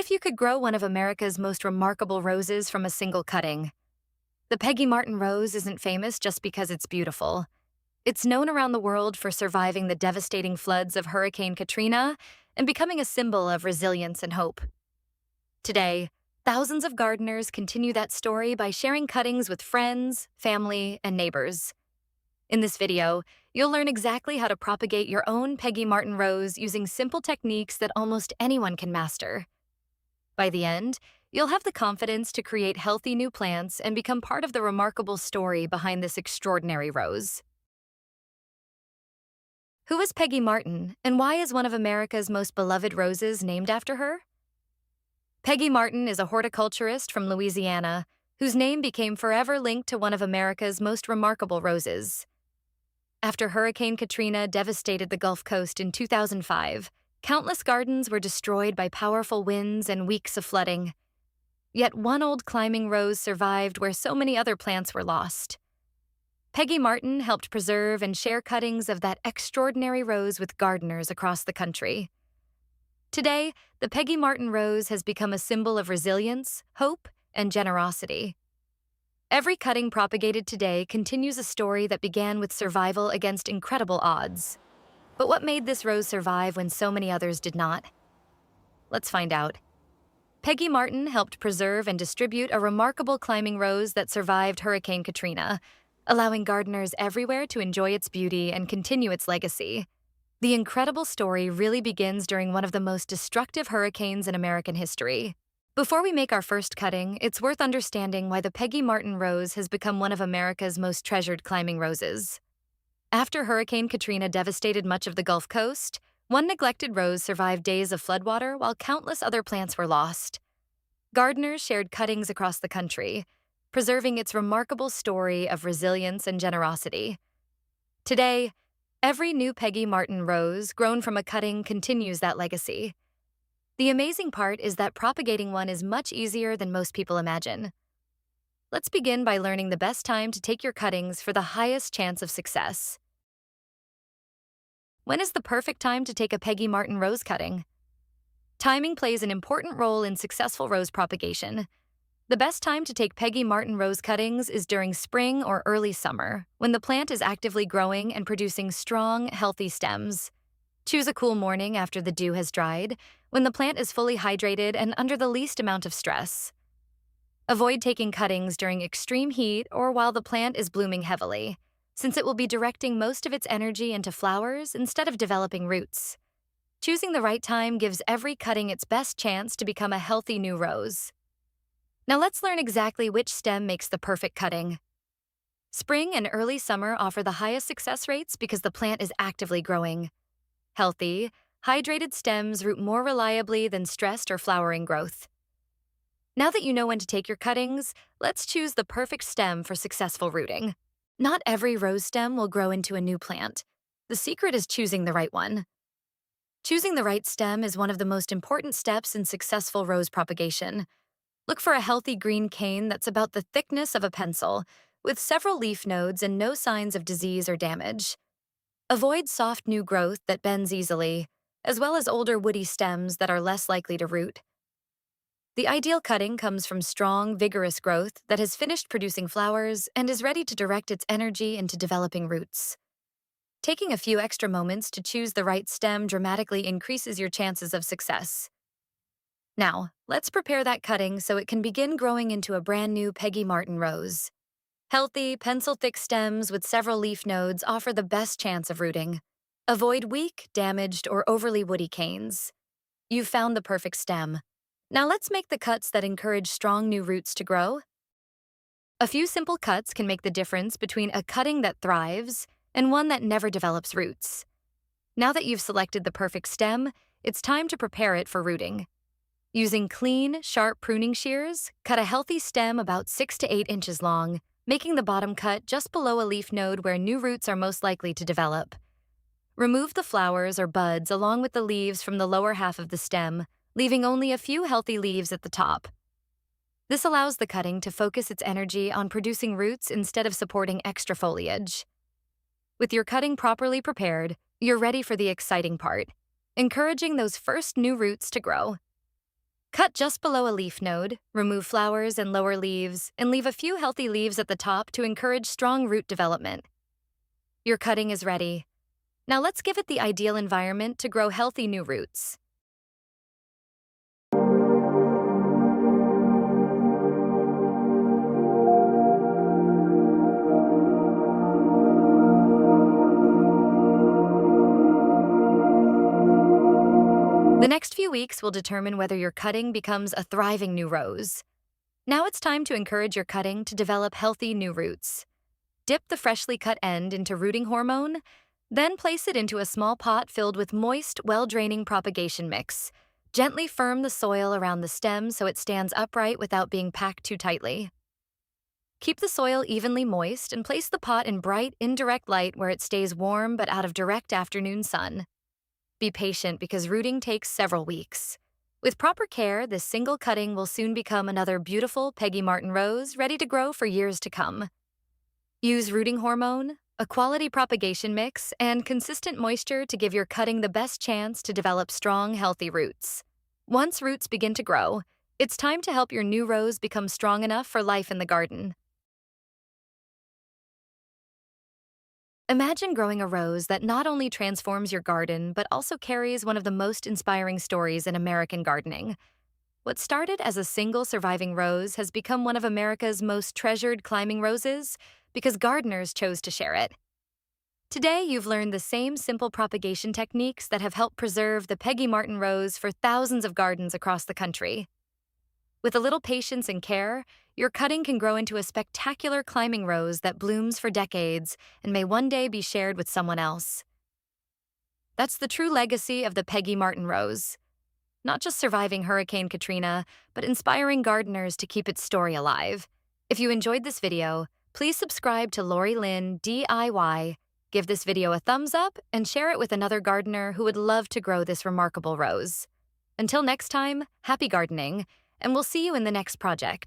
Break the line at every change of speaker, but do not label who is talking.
if you could grow one of America's most remarkable roses from a single cutting? The Peggy Martin Rose isn't famous just because it's beautiful. It's known around the world for surviving the devastating floods of Hurricane Katrina and becoming a symbol of resilience and hope. Today, thousands of gardeners continue that story by sharing cuttings with friends, family, and neighbors. In this video, you'll learn exactly how to propagate your own Peggy Martin Rose using simple techniques that almost anyone can master. By the end, you'll have the confidence to create healthy new plants and become part of the remarkable story behind this extraordinary rose. Who is Peggy Martin, and why is one of America's most beloved roses named after her? Peggy Martin is a horticulturist from Louisiana, whose name became forever linked to one of America's most remarkable roses. After Hurricane Katrina devastated the Gulf Coast in 2005, countless gardens were destroyed by powerful winds and weeks of flooding. Yet one old climbing rose survived where so many other plants were lost. Peggy Martin helped preserve and share cuttings of that extraordinary rose with gardeners across the country. Today, the Peggy Martin Rose has become a symbol of resilience, hope, and generosity. Every cutting propagated today continues a story that began with survival against incredible odds. But what made this rose survive when so many others did not? Let's find out. Peggy Martin helped preserve and distribute a remarkable climbing rose that survived Hurricane Katrina, allowing gardeners everywhere to enjoy its beauty and continue its legacy. The incredible story really begins during one of the most destructive hurricanes in American history. Before we make our first cutting, it's worth understanding why the Peggy Martin Rose has become one of America's most treasured climbing roses. After Hurricane Katrina devastated much of the Gulf Coast, one neglected rose survived days of floodwater while countless other plants were lost. Gardeners shared cuttings across the country, preserving its remarkable story of resilience and generosity. Today, every new Peggy Martin rose grown from a cutting continues that legacy. The amazing part is that propagating one is much easier than most people imagine. Let's begin by learning the best time to take your cuttings for the highest chance of success. When is the perfect time to take a Peggy Martin rose cutting? Timing plays an important role in successful rose propagation. The best time to take Peggy Martin rose cuttings is during spring or early summer, when the plant is actively growing and producing strong, healthy stems. Choose a cool morning after the dew has dried, when the plant is fully hydrated and under the least amount of stress. Avoid taking cuttings during extreme heat or while the plant is blooming heavily, since it will be directing most of its energy into flowers instead of developing roots. Choosing the right time gives every cutting its best chance to become a healthy new rose. Now let's learn exactly which stem makes the perfect cutting. Spring and early summer offer the highest success rates because the plant is actively growing. Healthy, hydrated stems root more reliably than stressed or flowering growth. Now that you know when to take your cuttings, let's choose the perfect stem for successful rooting. Not every rose stem will grow into a new plant. The secret is choosing the right one. Choosing the right stem is one of the most important steps in successful rose propagation. Look for a healthy green cane that's about the thickness of a pencil, with several leaf nodes and no signs of disease or damage. Avoid soft new growth that bends easily, as well as older woody stems that are less likely to root. The ideal cutting comes from strong, vigorous growth that has finished producing flowers and is ready to direct its energy into developing roots. Taking a few extra moments to choose the right stem dramatically increases your chances of success. Now, let's prepare that cutting so it can begin growing into a brand new Peggy Martin rose. Healthy, pencil-thick stems with several leaf nodes offer the best chance of rooting. Avoid weak, damaged, or overly woody canes. You've found the perfect stem. Now let's make the cuts that encourage strong new roots to grow. A few simple cuts can make the difference between a cutting that thrives and one that never develops roots. Now that you've selected the perfect stem, it's time to prepare it for rooting. Using clean, sharp pruning shears, cut a healthy stem about 6 to 8 inches long, making the bottom cut just below a leaf node where new roots are most likely to develop. Remove the flowers or buds along with the leaves from the lower half of the stem, leaving only a few healthy leaves at the top. This allows the cutting to focus its energy on producing roots instead of supporting extra foliage. With your cutting properly prepared, you're ready for the exciting part, encouraging those first new roots to grow. Cut just below a leaf node, remove flowers and lower leaves, and leave a few healthy leaves at the top to encourage strong root development. Your cutting is ready. Now let's give it the ideal environment to grow healthy new roots. The next few weeks will determine whether your cutting becomes a thriving new rose. Now it's time to encourage your cutting to develop healthy new roots. Dip the freshly cut end into rooting hormone, then place it into a small pot filled with moist, well-draining propagation mix. Gently firm the soil around the stem so it stands upright without being packed too tightly. Keep the soil evenly moist and place the pot in bright, indirect light where it stays warm but out of direct afternoon sun. Be patient because rooting takes several weeks. With proper care, this single cutting will soon become another beautiful Peggy Martin Rose ready to grow for years to come. Use rooting hormone, a quality propagation mix, and consistent moisture to give your cutting the best chance to develop strong, healthy roots. Once roots begin to grow, it's time to help your new rose become strong enough for life in the garden. Imagine growing a rose that not only transforms your garden, but also carries one of the most inspiring stories in American gardening. What started as a single surviving rose has become one of America's most treasured climbing roses because gardeners chose to share it. Today, you've learned the same simple propagation techniques that have helped preserve the Peggy Martin Rose for thousands of gardens across the country. With a little patience and care, your cutting can grow into a spectacular climbing rose that blooms for decades and may one day be shared with someone else. That's the true legacy of the Peggy Martin Rose. Not just surviving Hurricane Katrina, but inspiring gardeners to keep its story alive. If you enjoyed this video, please subscribe to Lori Lynn DIY, give this video a thumbs up, and share it with another gardener who would love to grow this remarkable rose. Until next time, happy gardening, and we'll see you in the next project.